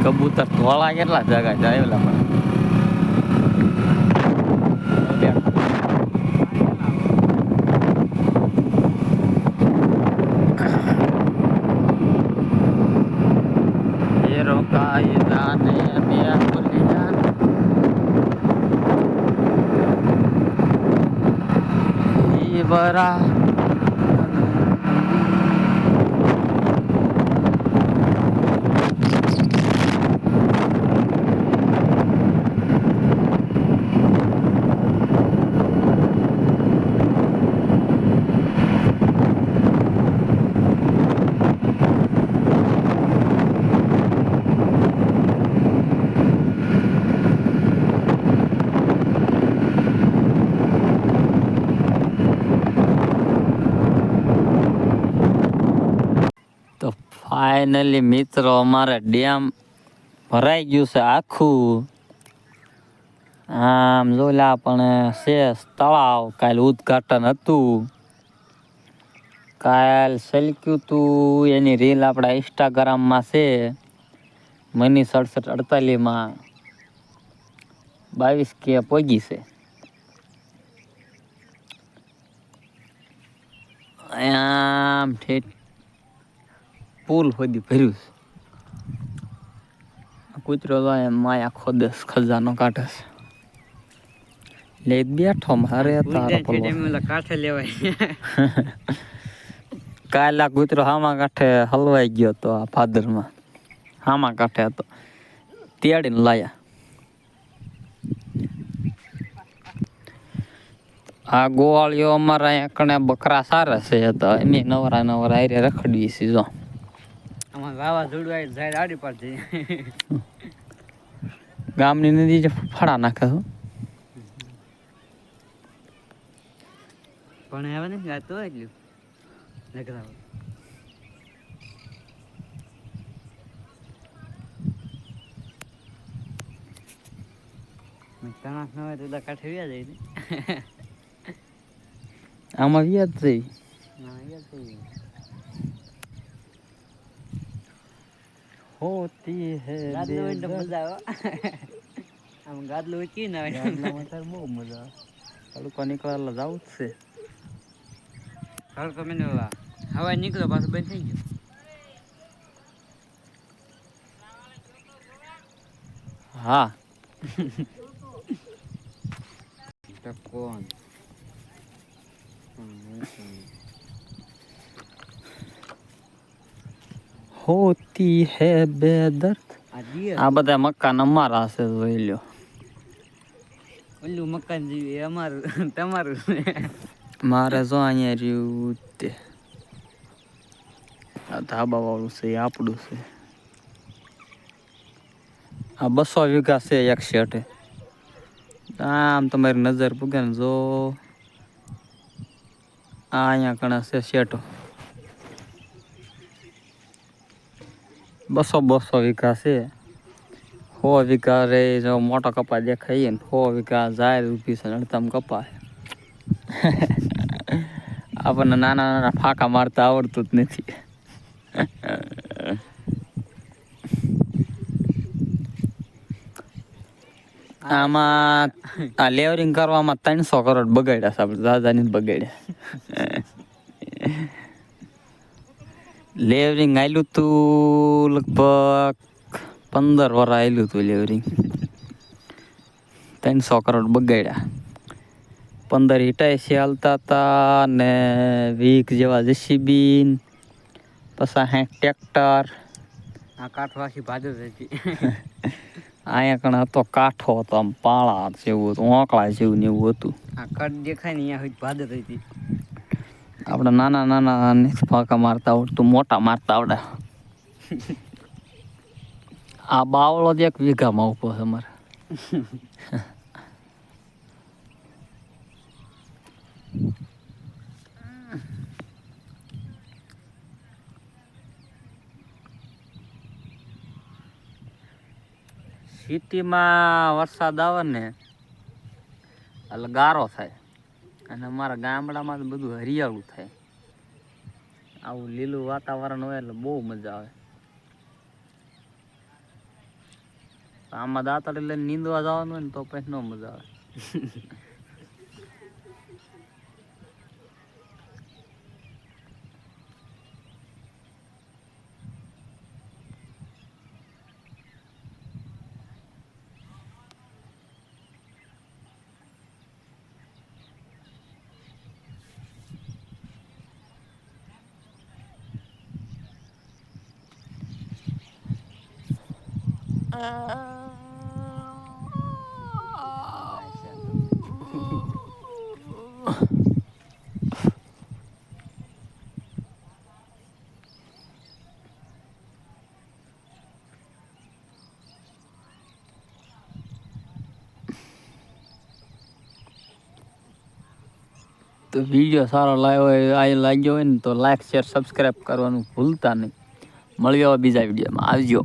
કબૂતર ધોળા કેટલા જગા જાયેલા પણ એ રોકાય જાને બે ભૂલી જાને ઈ બરા તો ફાઇનલી મિત્રો અમારે ડેમ ભરાઈ ગયું છે આખું આમ જોલા પણ છે તળાવ કાલ ઉદ્ઘાટન હતું કાલ સલક્યું તું એની રીલ આપણા ઇન્સ્ટાગ્રામમાં છે મની 6748માં 22K પહોંચી છે આમ ઠેઠ પુલ સુધી ભર્યું છે કૂતરો માયા ખોદેસ ખજાનો કાઢે છે લે બેઠો મારે કાંઠે લેવાય કાલે કૂતરો હામા કાંઠે હલવાઈ ગયો હતો આ ભાદરમાં હામા કાંઠે હતો તેડીને લાયા આ ગોવાળીઓ અમારા અહીંયા કણે બકરા સારા છે તો એમ નવરા આરે રખડવી છે જો વાવાઝોડું જાય આડી પાડી ગામની નદી જે ફાડા નાખે પણ હવે ને ગાતો એટલું નકરા તણાસ ન હોય તો કાંઠે વ્યા જાય આમાં વ્યાજ જઈ હોતી હે ગાદલો એટલે મજા આવે આમ ગાદલો કી ના આવે ગાદલામાં તાર બહુ મજા આવે તડકો નીકળેલા જાવ જ છે તડકો મને હવા નીકળો પાછું બંધ થઈ ગયું હા કોણ હોતી હે બેદર્દ આ બધા મકાન અમારા છે જોઈ લ્યો ઓલું મકાન જેવી અમારું તમારું મારે જો અહીંયા રહ્યું તે આ ધાબા વાળું છે એ આપણું છે આ 200 વીઘા છે એક શેઠે આમ તમારી નજર પૂગે ને જો આ અહીંયા ઘણા છે શેઠો 200 વીઘા છે 100 વીઘા રે જો મોટો કપા દેખાય ને 100 વીઘા જાય ઊભી છે અડતામ કપા આપણને નાના નાના ફાંકા મારતા આવડતું જ નથી આમાં આ લેવરિંગ કરવામાં 300 કરોડ બગાડ્યા છે આપણે દાદાની જ બગાડ્યા લેવરિંગ આયલું તું લગભગ 15 વર્ષ આયલું તું લેવરિંગ 300 કરોડ બગાડ્યા 15 88 હાલતા હતા ને 20 જેવા જેસીબી પછી 60 ટ્રેક્ટર આ કાઠવાસી ભાદર હતી અહીંયા કણ હતો કાઠો હતો આમ પાળા જેવું હતું ઓંકળા જેવું ને એવું હતું આ કટ દેખાય ને અહીંયા ભાદર હતી આપણે નાના નાના ફાંકા મારતા આવડતું મોટા મારતા આવડે આ બાવળો જ 1 વીઘામાં ઉભો છે અમારે સિટીમાં વરસાદ આવે ને એટલે ગારો થાય અને અમારા ગામડામાં તો બધું હરિયાળું થાય આવું લીલું વાતાવરણ હોય એટલે બહુ મજા આવે આમાં દાંતડી લઈને નીંદવા જવાનું હોય ને તો પછી ન મજા આવે. તો વિડીયો સારો લાગ્યો હોય ને તો લાઈક શેર સબસ્ક્રાઈબ કરવાનું ભૂલતા નહીં. મળ્યો બીજા વિડીયોમાં. આવજો.